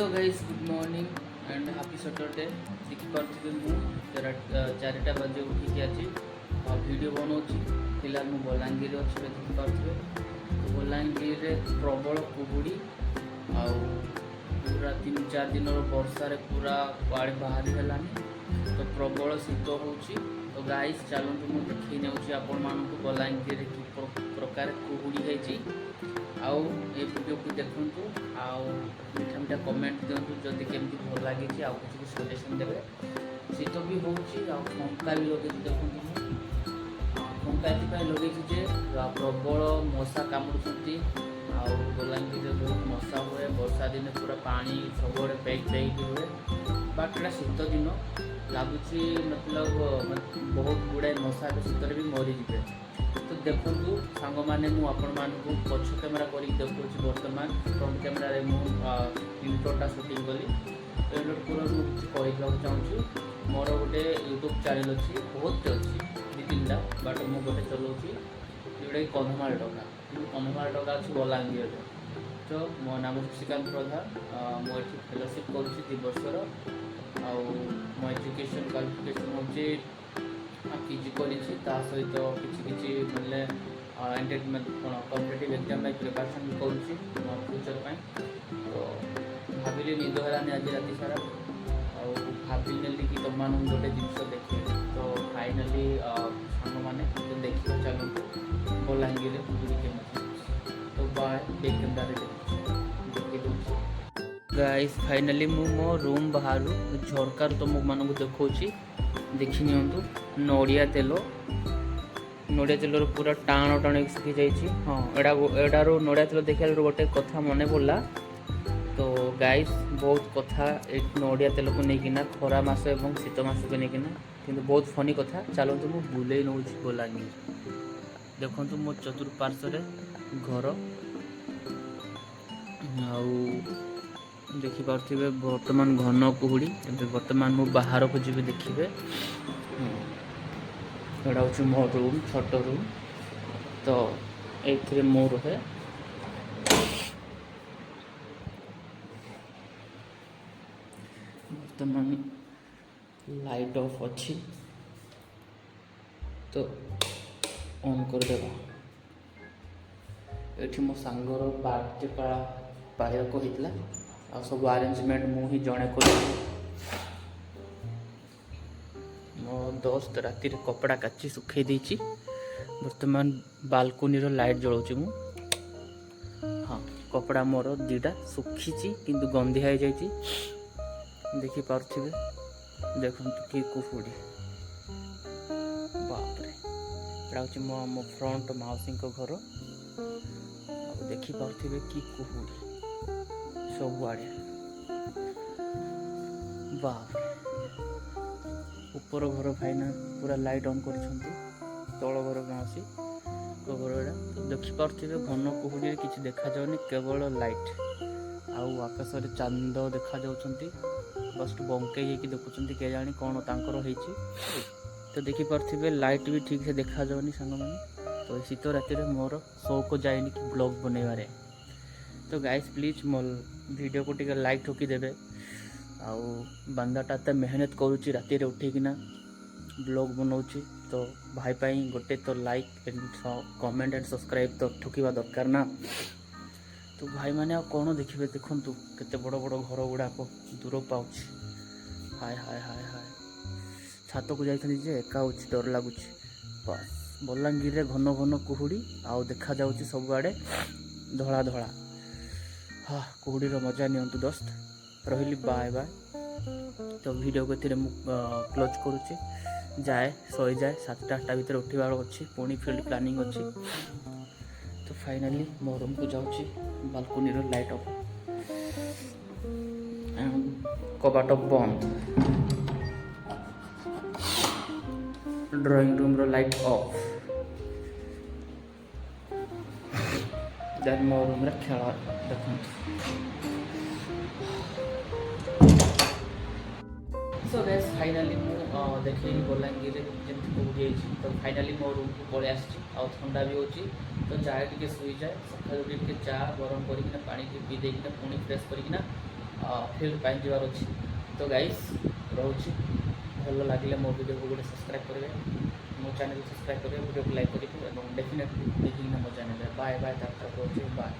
Hello guys, good morning and happy Saturday. देखिपे मु चारिटा बजे उठिकी आज वीडियो बनाऊँगी। फिलहाल मु बलांगीर अच्छे देखिपे बलांगीर प्रबल कुहुड़ी आउ पूरा 3-4 दिन वर्षार पूरा पाड़ी बाहरी है तो प्रबल शीत हो। तो गाइस चलते मुझे देखी नौची आपण मानक बलांगीर कि प्रकार कुहुड़ी है आउ ये वीडियो को देखूँ आउ मीठा मीठा कमेंट दिंतु जदि केमती भल लगी आउ किसी सजेसन देवे। शीत भी हो पंखा भी लगे देखूँ पंखा ये लगे प्रबल मशा कामुड़ी आउ बलांगीर बहुत मशा हुए वर्षा दिन पूरा पानी सब पैक पैक हुए बाट शीत दिन लगुच मतलब बहुत गुड़ाए मशा शीत भी मरीजे। तो देखूँ सांग मैंने आपण मानू पछ कैमेरा कर देखा बर्तमान फ्रंट कैमेरा इंट्रोटा शूटिंग कली इंट्रो पूरा मुझे कहीदेक चाहूँगी मोर गोटे यूट्यूब चैनल अच्छी बहुत अच्छी 2-3टा बाट मुझे गोटे चलाऊँगी जोटा कंधमाल टका कंधमाल टका अच्छी बलांगीर। तो मो नाम शशिकांत प्रधान मुझे फेलोशिप करुँच 2 वर्षर आउ मो एजुकेशन क्वालिफिकेशन हूँ पीजी कर सहित किसी मतलब एंटरटेनमेंट कौन कॉम्पिटिटिव एग्जाम प्रिपरेशन भी करुँची मो फ्यूचर पाई। तो भाविली निद है आज राति सारा भाविनेली कि तुम मान गोटे जिनस देखे। तो फाइनाली सांग मैंने तो देखिए चलते बलांगीर तो बाय देखी गाइस फाइनाली मो रूम बाहर झरकार तुम मानक देखी देखी नियंतु नड़िया तेल पूरा टाण टाण सुखी जाइए। हाँ एडार नड़िया तेल देखा गोटे कथा मन पड़ा। तो गाइस बहुत कथा एक नड़िया तेल को लेकिन खरा मास और शीत मास को लेकिन कि बहुत फनी कथा चलते मुझे बुले नौ बलांगीर देखु मो चतुर्पार्श्व घर देखिपे बर्तमान घन कुहुड़ी बर्तमान मु बाहर को जी देखिए एटा हूँ मो रूम छोट रूम। तो ये मो रहे बर्तमान लाइट ऑफ अच्छी तो ऑन करदेवा। ये मो सांगर बर्थडे पाया को होता आ सब अरेंजमेंट मुझे जड़े कर मो दोस्त राति कपड़ा काची सुखे देछि बर्तमान बालकोनी लाइट जलाऊँ मु। हाँ कपड़ा मोर 2टा सुखी किंतु गंधिया हो जाइए देखी पार्थिवे देखु कि कुहुड़ी बापरे एटा हूँ मो फ्रंट मौसी घर देखी पार्थिवे कि कुहुड़ी सबुआड़े बाप ऊपर घर भाईना पूरा लाइट ऑन कर तल घर मौसी को घर तो देखिपे घन कुहुड़ी किसी देखा जाऊनी केवल लाइट आउ आकाश में चांद देखा बस बंकई देखुं के जानी कौन तांकर होइछि। तो देखिपे लाइट भी ठीक से देखा जाऊनी सांग मैंने। तो शीत राति मोर शौक जाए कि ब्लॉग बनइबारे। तो गाइस प्लीज मो वीडियो को टिके लाइक ठोकी देबे आउ बांदाटा एत मेहनत करुच्ची राति उठिकिना ब्लॉग बनाऊँगी। तो भाई पाई गोटे तो like and comment and subscribe तो ठोकिबा दरकार ना। तो भाई माने आ कौन देखिए देखु केते बड़ बड़ घर गुड़ाक दूर पाँच हाय हाय हाय हाय छात को जाइए एका डर लगुच। बस बलांगीर रे घन घन कुहुड़ी आउ देखा जाउची सबुआड़े धड़ा धड़ा। हाँ कुहुड़ीर मजा नियंतु दोस्त रही बाय बाय। तो वीडियो को क्लोज करुच्ची जाए सई जाए 7टा-8टा भितर उठवार अच्छी पुणी फील्ड प्लानिंग अच्छी। तो फाइनाली मो रूम को जाऊँगी बालकोनी लाइट ऑफ कबाट बंद ड्राइंग रूम रो लाइट ऑफ देन मो रूम रे खेला देखु। सो गाइस फाइनाली देखी बलांगीर जमी कुहुड़ी तो फाइनाली मो रूम को पलि आ ठंडा भी होची। तो जाए टे शुई जाए सकाल टे चा गरम करना पानी पी देना पुणी फ्रेश करना ଫିଲ୍ଡ ପାଇଁ ଯିବାର ଅଛି। ତ ଗାଇସ୍ ରହୁଛି, ଭଲ ଲାଗିଲେ ମୋ ଭିଡ଼ିଓକୁ ଗୋଟେ ସବସ୍କ୍ରାଇବ୍ କରିବେ, ମୋ ଚ୍ୟାନେଲକୁ ସବସ୍କ୍ରାଇବ୍ କରିବେ, ଭିଡ଼ିଓକୁ ଲାଇକ୍ କରିବେ ଏବଂ ଡେଫିନେଟଲି ଦେଖିକିନା ମୋ ଚ୍ୟାନେଲରେ ବାଏ ବାଏ ତାପରେ ରହୁଛି ବାଏ।